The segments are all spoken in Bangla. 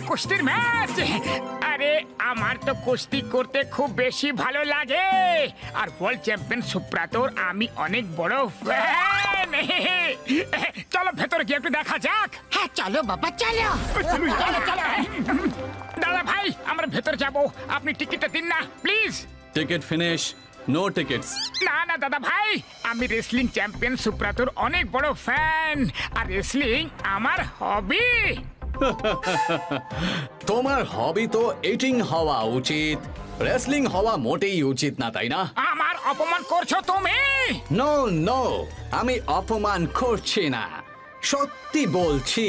কুস্তির ম্যাচ। আরে আমার তো কুস্তি করতে খুব বেশি ভালো লাগে, আর ওয়ার্ল্ড চ্যাম্পিয়ন সুব্রতর আমি অনেক বড় ফ্যান। চলো ভেতরে গিয়ে একটু দেখা যাক। হ্যাঁ চলো বাবা চলো। দাদা ভাই আমরা ভেতরে যাব, আপনি টিকিটটা দিন না please. Ticket finish, no tickets. না না দাদা ভাই, আমি রেসলিং চ্যাম্পিয়ন সুব্রতর অনেক বড় ফ্যান, আর রেসলিং আমার হবি। তোমার হবি তো ইটিং হওয়া উচিত, রেসলিং হওয়া মোটেই উচিত না, তাই না? আমার অপমান করছো তুমি? নো নো, আমি অপমান করছি না, সত্যি বলছি।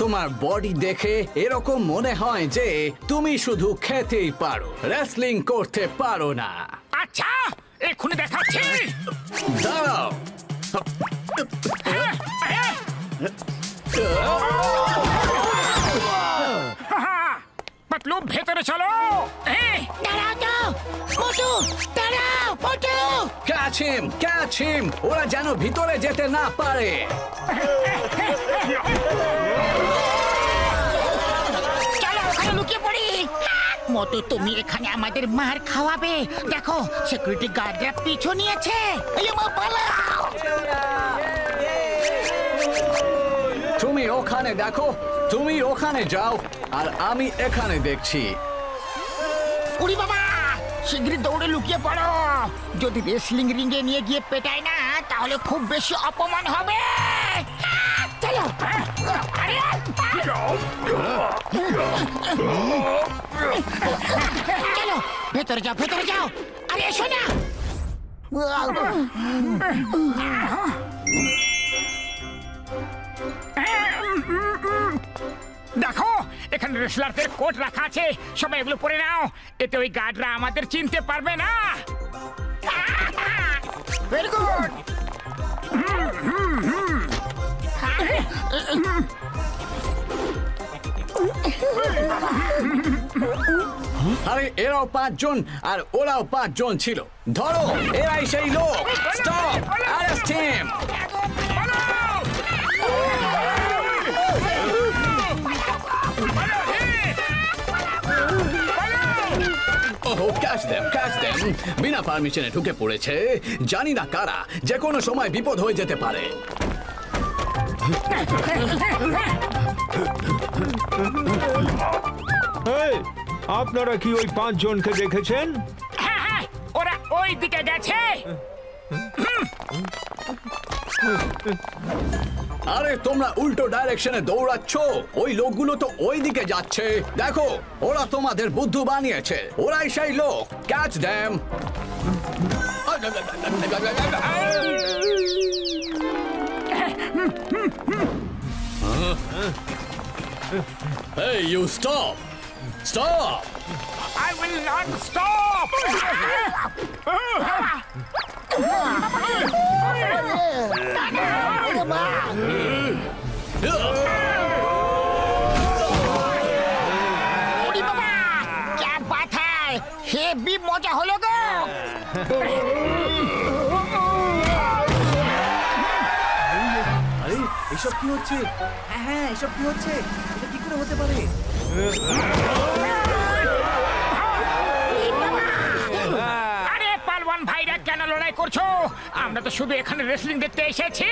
তোমার বডি দেখে এরকম মনে হয় যে তুমি শুধু খেতেই পারো, রেসলিং করতে পারো না। আচ্ছা এক্ষুনি দেখাচ্ছি। দাঁড়াও। পাতলু ভেতরে চলো। দাঁড়াও তো মোটু, দাঁড়াও মোটু। ক্যাচ হিম, ওরা যেন ভিতরে যেতে না পারে। চলো ওখানে লুকিয়ে পড়ি। মোটু তুমি এখানে আমাদের মার খাওয়াবে। দেখো সিকিউরিটি গার্ডরা পিছু নিয়েছে। এই মা পালাও। তুমি ওখানে দেখো, তুমি ওখানে যাও, আর আমি এখানে দেখছি। উড়ি বাবা, শিগগিরই দৌড়ে লুকিয়ে পড়ো। যদি রেসলিং রিংয়ে নিয়ে গিয়ে পেটায় না, তাহলে খুব বেশি অপমান হবে। চলো। চলো ভেতরে যাও, ভেতরে যাও। আরে এসো না। দেখো এখানে রেসলারদের কোট রাখা আছে, সবাই এগুলো পরে নাও, এতে ওই গার্ডরা আমাদের চিনতে পারবে না। Very good. আরে এরাও 5 জন আর ওরাও 5 জন ছিল। ধরো, এরাই সেই লোক। Stop, arrest him. Catch them. বিনা পারমিশনে ঢুকে পড়েছে, জানি না কারা, যে কোনো সময় বিপদ হয়ে যেতে পারে। আপনারা কি ওই 5 জনকে দেখেছেন? হ্যাঁ, ওরা ওই দিকে গেছে। আরে তোমরা উল্টো ডাইরেকশনে দৌড়াচ্ছ, ওই লোকগুলো তো ওই দিকে যাচ্ছে। দেখো, ওরা তোমাদের বুদ্ধু বানিয়েছে, ওরাই সেই লোক। Catch them. Hey, you stop! Stop! I will not stop! উড়ি বাবা, क्या बात है, হেভি মজা হলো গো। আরে এসব কি হচ্ছে? হ্যাঁ এসব কি হচ্ছে? এটা কি করে হতে পারে? আরে পালওয়ান ভাইরা কেন লড়াই করছো? আমরা তো শুধু এখানে রেসলিং দেখতে এসেছি।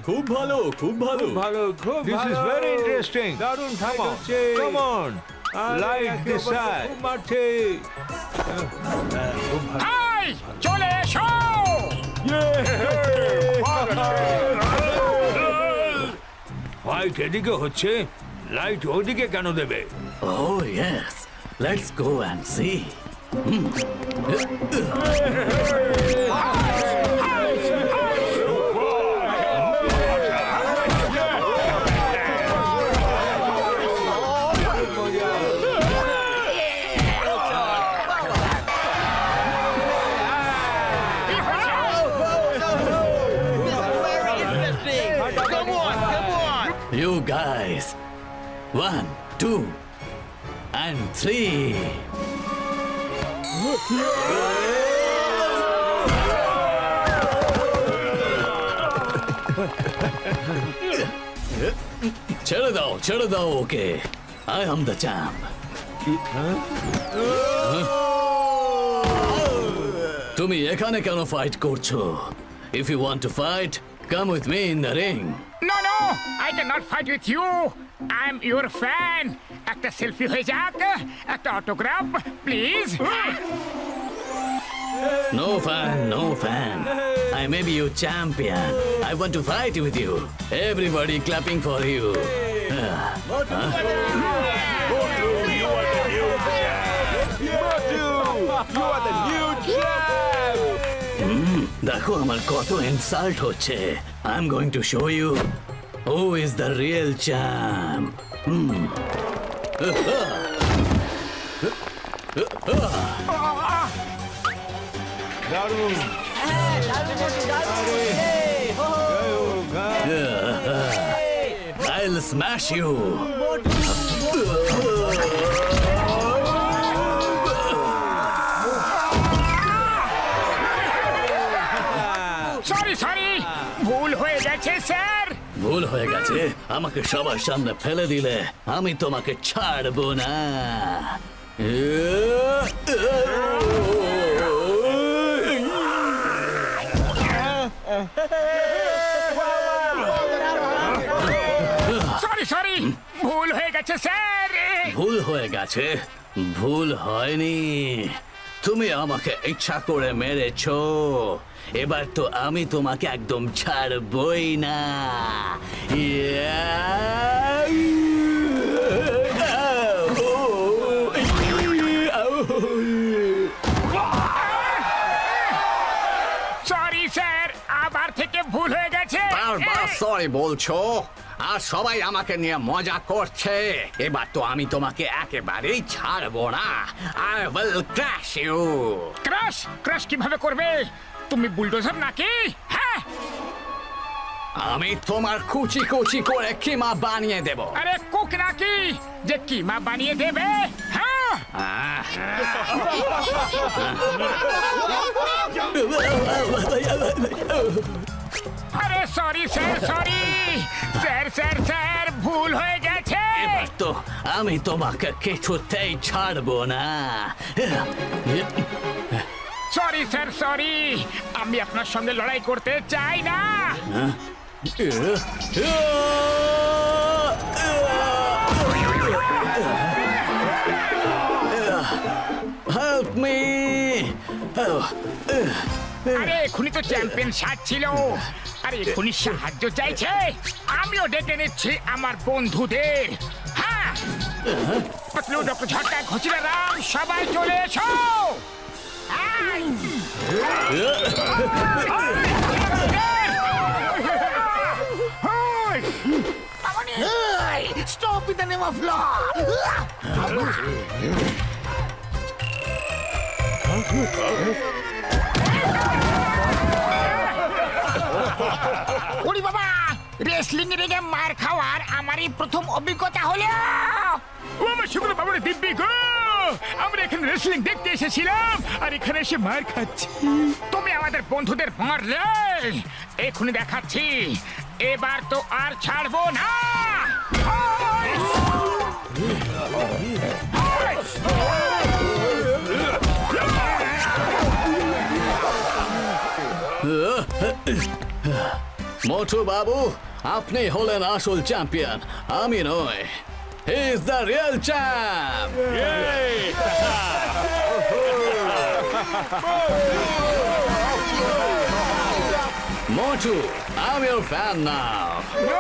খুব ভালো, খুব ভালো। This is very interesting. দারুণ ফাইট হচ্ছে। Come on. Like this side. মাঠে। হাই, চলে এসো। ফাইট এদিকে হচ্ছে, লাইট ওদিকে কেন দেবে? Oh yes, let's go and see. guys. 1, 2, and 3. ছেড়ে দাও ওকে। I am the champ. তুমি এখানে কেন ফাইট করছো? If you want to fight, come with me in the ring. No, no, I cannot fight with you. I'm your fan. একটা সেলফি হয়ে যাক, একটা autograph, please. No fan. I may be your champion. I want to fight with you. Everybody clapping for you. দেখো আমার কত ইনসাল্ট হচ্ছে। I'm going to show you who is the real champ. দারুণ। I'll smash you. সরি, ভুল হয়ে গেছে স্যার। ভুল হয়ে গেছে? আমাকে সবার সামনে ফেলে দিলে আমি তোমাকে ছাড়বো না। সরি, ভুল হয়ে গেছে স্যার। ভুল হয়ে গেছে? ভুল হয়নি, তুমি আমাকে ইচ্ছা করে মেরেছো। এবার তো আমি তোমাকে একদম ছাড়বই না। সরি স্যার, আবার থেকে ভুল হয়ে গেছে। বারবার সরি বলছো আর সবাই আমাকে নিয়ে মজা করছে। এবার তো আমি তোমাকে একেবারেই ছাড়বো না। I will crush you. Crush কিভাবে করবে? তুমি বুলডোজার নাকি? হ্যাঁ, আমি তোমার কুচি কুচি করে কিমা বানিয়ে দেব। আরে কুক নাকি যে কিমা বানিয়ে দেবে? হ্যাঁ, আরে সরি স্যার, ভুল হয়ে গেছে। এবার তো আমি তোমাকে কিছুতেই ছাড়বো না। সরি স্যার, আমি আপনার সঙ্গে লড়াই করতে চাই না। Help me! আরে এখনই তো চ্যাম্পিয়ন সাজছিল, আরে এখনই সাহায্য চাইছে। আমিও ডেকে নিচ্ছি আমার বন্ধুদের। হ্যাঁ, পাতলু, ডক্টর ঝটকা, ঘুচিরা রাম, সবাই চলে এসো। Stop in the name of law! ওরে বাবা, রেসলিং রেগে মার খাওয়ার আমারই প্রথম অভিজ্ঞতা হলো। ও আমার শুক্র বাবুরে দিব্যি গো, আমরা এখানে রেসলিং দেখতে এসেছিলাম আর এখানে এসে মার খাচ্ছি। তুমি আমাদের বন্ধুদের মারলে, এখনই দেখাচ্ছি। এবার তো আর ছাড়বো না। মোটু বাবু, আপনি হলেন আসল চ্যাম্পিয়ন, আমি নয়। He is the real champ! Motu, I'm your fan now. No,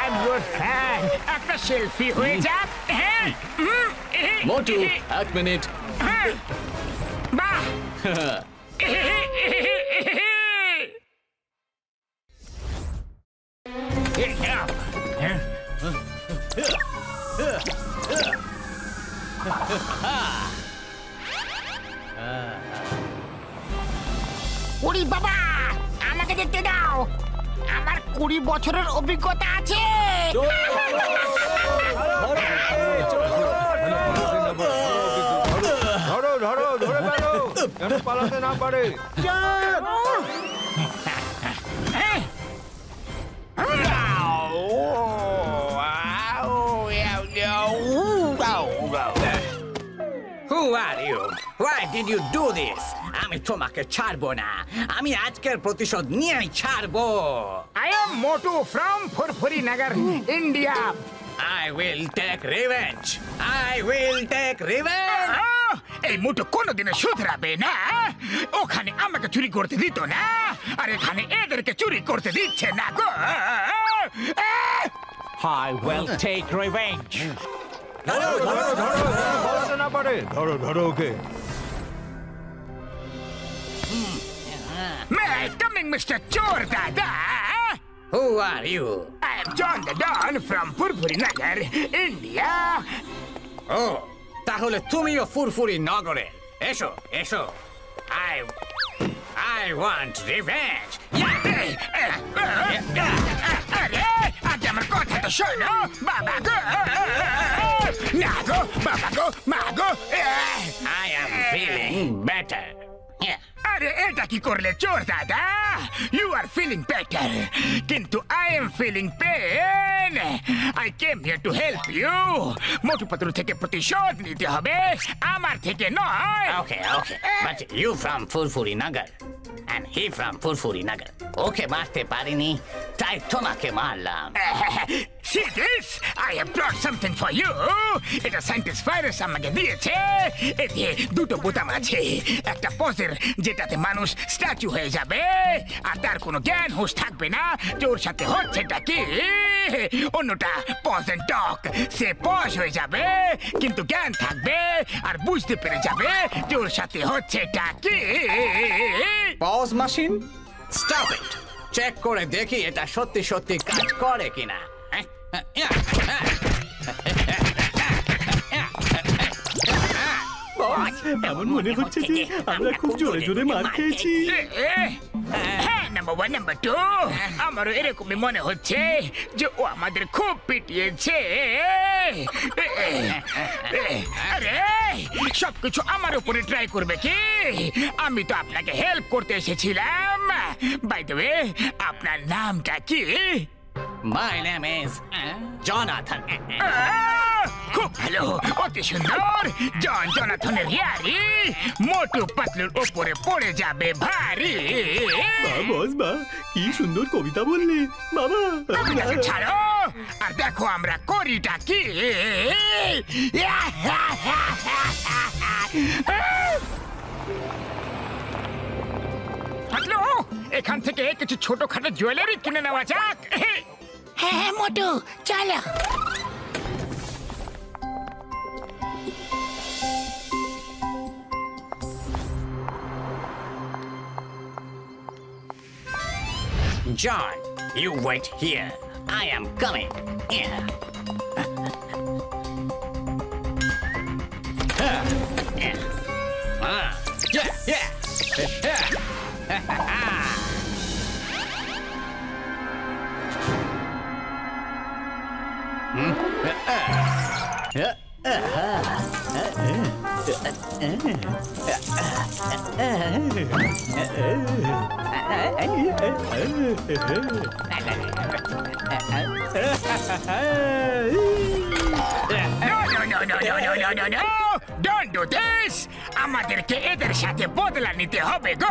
I'm your fan. একটা সেলফি হয়ে যাক। হ্যাঁ, Motu, এক মিনিট। বাহ, ওরে বাবা, আমাকে দেখতে দাও। আমার 20 বছরের অভিজ্ঞতা আছে। ধরো ধরো ধরে ফেলো যেন পালাতে না পারে। Who are you? Why did you do this? আমি তোমাকে ছাড়বো না। আমি আজকের প্রতিশোধ নিয়েই ছাড়বো। I am Motu from Furfuri Nagar, India. I will take revenge. I will take revenge. এই মোটু কোনোদিনও শুধরাবে না। ওখানে আমাকে চুরি করতে দিত না, আর এখানে এদেরকে চুরি করতে দিচ্ছে না গো। I will take revenge. ধরো ধরো ধরো যেন পালাতে না পারে। ধরো ধরো ওকে। May I come in, Mr. Chor Dada? Who are you? I am John the Don from Furfuri Nagar, India. Oh, তাহলে তুমিও ফুরফুরি নগরে। এসো এসো। I want revenge. আরে আজ আমার কথা তো শোনো বাবা গো। না গো বাবা গো, মা গো। I am feeling better. Yeah. আরে এটা কি করলে চোর দাদা? ইউ আর ফিলিং বেটার, কিন্তু I am feeling pain. I came here to help you. Motu Patlu থেকে প্রতিশোধ নিতে হবে, আমার থেকে নয়। Okay, okay. But you from Furfuri Nagar and he from Furfuri Nagar. ওকে মারতে পারিনি, তাই তোমাকে মারলাম। See this? I have brought something for you. এটা সায়েন্টিস্ট ভাইরাস আমাকে দিয়েছে। এতে দুটো বোতাম আছে, একটা পজের যেটাতে মানুষ স্ট্যাচু হয়ে যাবে আর তার কোনো জ্ঞান হুঁশ থাকবে না যে ওর সাথে হচ্ছেটা কি। অন্যটা পজ এন্ড টক, সে পজ হয়ে যাবে কিন্তু জ্ঞান থাকবে আর বুঝতে পেরে যাবে যে ওর সাথে হচ্ছেটা কি। Pause machine? Stop it. Check করে দেখি এটা সত্যি সত্যি কাজ করে কিনা। এমন মনে হচ্ছে যে আমরা খুব জোরে জোরে মার খেয়েছি। হ্যাঁ, নাম্বার ওয়ান নাম্বার টু, আমারও এরকমই মনে হচ্ছে যে ও আমাদের খুব পিটিয়েছে। আরে সবকিছু আমার উপরে ট্রাই করবে কি? আমি তো আপনাকে হেল্প করতে এসেছিলাম। বাই দ্য ওয়ে, আপনার নামটা কি? My name is Jonathan. খুব ভালো, অতি সুন্দর। জন জনাথনের ইয়ারি মোটু পাতলুর উপরে পড়ে যাবে ভারী। বস বা কি সুন্দর কবিতা বললি বাবা। কবিতাকে ছাড়ো আর দেখো আমরা করিটা কি। পাতলু, এখান থেকে কিছু ছোটখাটো জুয়েলারি কিনে নেওয়া যাক। হ্যাঁ মোটু চলো। John, you wait here. I am coming. Yeah. No! Don't do this! আমাদেরকে এদের সাথে বদলা নিতে হবে গো।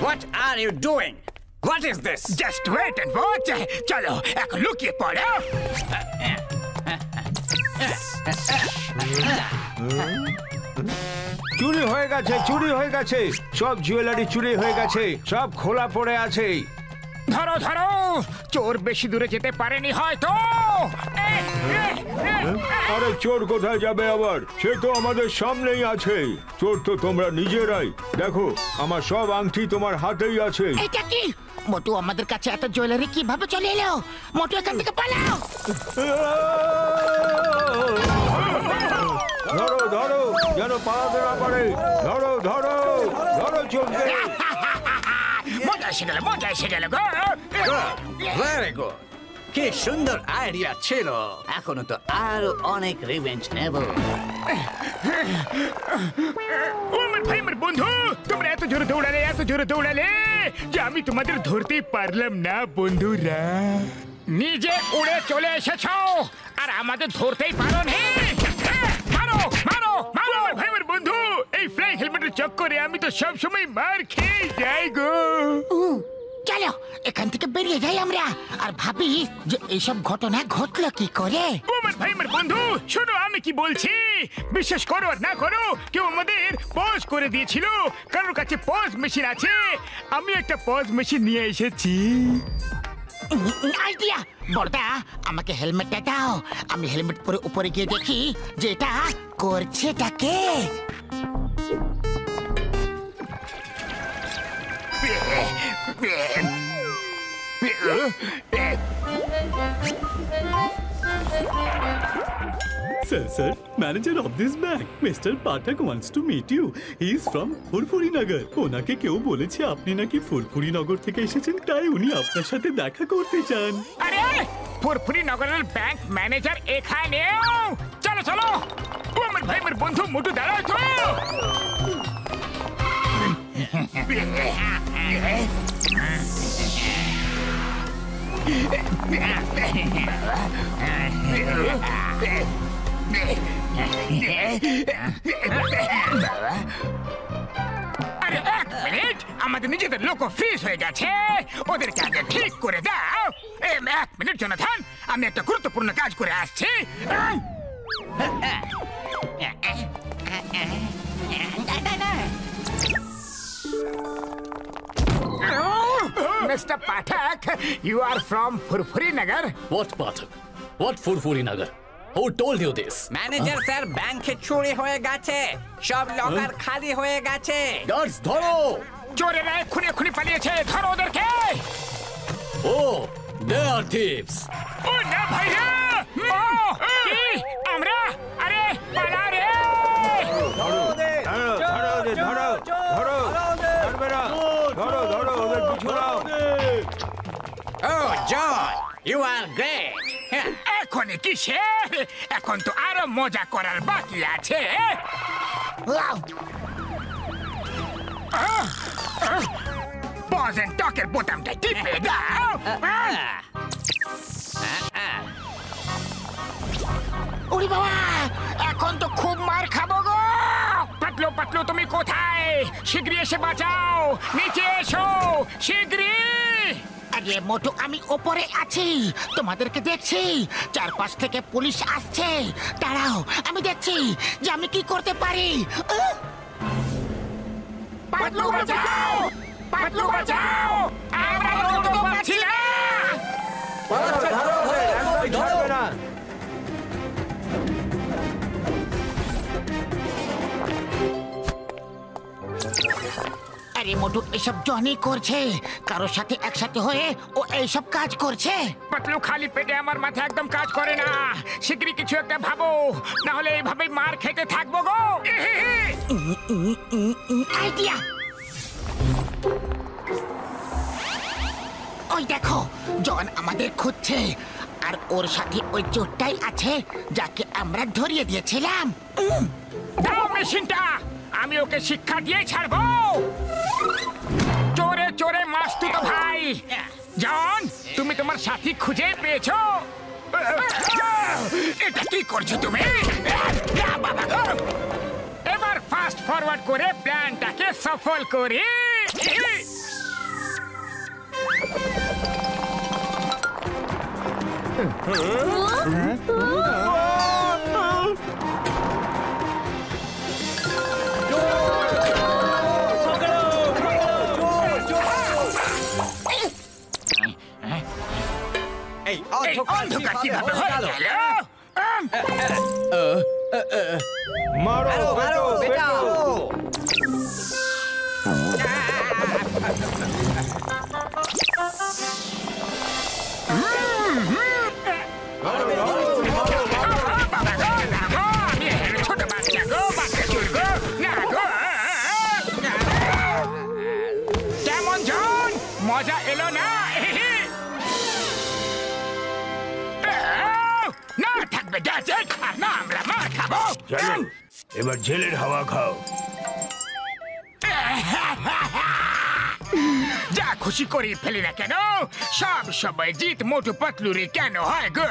What are you doing? What is this? Just wait and watch. চলো এখন লুকিয়ে পড়ো। চুরি হয়ে গেছে, চুরি হয়ে গেছে, সব জুয়েলারি চুরি হয়ে গেছে, সব খোলা পড়ে আছে। ধরো ধরো, চোর বেশি দূরে যেতে পারেনি হয়তো। আরে চোর কোথায় যাবে আবার? সে তো আমাদের সামনেই আছে। চোর তো তোমরা নিজেরাই। দেখো আমার সব আংটি তোমার হাতেই আছে। এটা কি মোটু আমাদের কাছে এত জুয়েলারি কিভাবে চলে এলো? মোটু এখান থেকে পালাও। ধরো ধরো, যেন পালাতে না পারে। ধরো ধরো ধরো চোরকে। মজা এসে গেল গো। ভেরি গুড, কি সুন্দর আইডিয়া ছিল। এখনো তো আরো অনেক রিভেঞ্জ নেব। ও আমার ভাই, আমার বন্ধু, তোমরা এত জোরে দৌড়ালে যে আমি তোমাদের ধরতেই পারলাম না বন্ধুরা। নিজে উড়ে চলে এসেছো আর আমাদের ধরতেই পারো নি। মারো মারো মারো আমার ভাই, আমার বন্ধু। এই ফ্লাইং হেলমেটের চক্করে আমি তো সব সময় মার খেয়ে যাই গো। চলো এখান থেকে বেরিয়ে যাই আমরা, আর ভাবি যে এইসব ঘটনা ঘটলো কি করে। ও আমার ভাই, আমার বন্ধু, শোনো আমি কি বলছি। বিশ্বাস করো আর না করো, কেউ আমাদের পজ করে দিয়েছিল। কারোর কাছে পজ মেশিন আছে। আমি একটা পজ মেশিন নিয়ে এসেছি। আইডিয়া বড়দা, আমাকে হেলমেটটা দাও। আমি হেলমেট পরে উপরে গিয়ে দেখি যে এটা করছেটাকে। Sir, manager of this bank, Mr. Pathak wants to meet you. He is from ফুরফুরি নগর। ওনাকে কেউ বলেছে আপনি নাকি ফুরফুরি নগর থেকে এসেছেন, তাই উনি আপনার সাথে দেখা করতে চান। আরে ফুরফুরি নগরের ব্যাংক ম্যানেজার এখানেও। চলো চলো। ও আমার ভাই, আমার বন্ধু, মোটু দাঁড়াও তো। আরে এক মিনিট, আমাদের নিজেদের লোক ফ্রিজ হয়ে গেছে। ওদেরকে আগে ঠিক করে দাও। এক মিনিট জোনাথন, আমি একটা গুরুত্বপূর্ণ কাজ করে আসছি। Mr. Pathak, you are from Furfuri Nagar? What Pathak? What Furfuri Nagar? Who told you this? Manager sir, ব্যাংকে চুরি হয়ে গেছে, সব লকার খালি হয়ে গেছে। গার্ডস ধরো। চোরেরা এক্ষুনি এক্ষুনি পালিয়েছে, ধরো ওদেরকে। Oh, they are thieves. ও না ভাইরা, কি আমরা? আরে পালা রে। ধরো ধরো ধরো ধরো ধরো ধরো ওদের পিছু নাও। Oh, John, you are great. এখনই কিসের? এখন তো আরো মজা করার বাকি আছে। পজ এন্ড টকের বোতামটা টিপে দাও। ওরে বাবা, এখন তো খুব মার খাবো গো। পাতলু পাতলু, তুমি কোথায়? শিগগিরই এসে বাঁচাও। নিচে এসো শিগগিরই। আরে মোটু, আমি ওপরে আছি, তোমাদেরকে দেখছি। চারপাশ থেকে পুলিশ আসছে। দাঁড়াও, আমি দেখছি যে আমি কি করতে পারি। পাতলু বাঁচাও, পাতলু বাঁচাও। আমরা তো পাচ্ছি না। ধরবে না। আরে মোটু, এসব জনি করছে। কারোর সাথে একসাথে হয়ে ও এইসব কাজ করছে। পাতলু, খালি পেটে আমার মাথা একদম কাজ করে না। শিগগিরই কিছু একটা ভাবো, না হলে এইভাবেই মার খেতে থাকবো গো। আইডিয়া! ওই দেখো, জন আমাদের খুঁজছে, আর ওর সাথে ওই চোরটাই আছে যাকে আমরা ধরিয়ে দিয়েছিলাম। দাও মেশিনটা, আমি ওকে শিক্ষা দিয়ে ছাড়বো। চোরে চোরে মাস্তুতো ভাই। জন, তুমি তোমার সাথী খুঁজে পেয়েছো? এটা কি করছো তুমি? এবার ফাস্ট ফরওয়ার্ড করে প্ল্যানটাকে সফল করি। Hey, all অন্ধকার কিভাবে হয়ে গেল মারো মারো মারো পেটো, বেটাও পেটো। বাবা গো, না গো, আমি এখানে ছোট বাচ্চা গো, বাচ্চা চুল গো, না গো। কেমন জন মজা এলো না না থাকবে গ্যাজেট আর না আমরা মার খাবো চলো এবার জেলের হাওয়া খাও। যা খুশি করি ফেলি না কেন সব সময় জিত মোটু পাতলুরি কেন হয় গো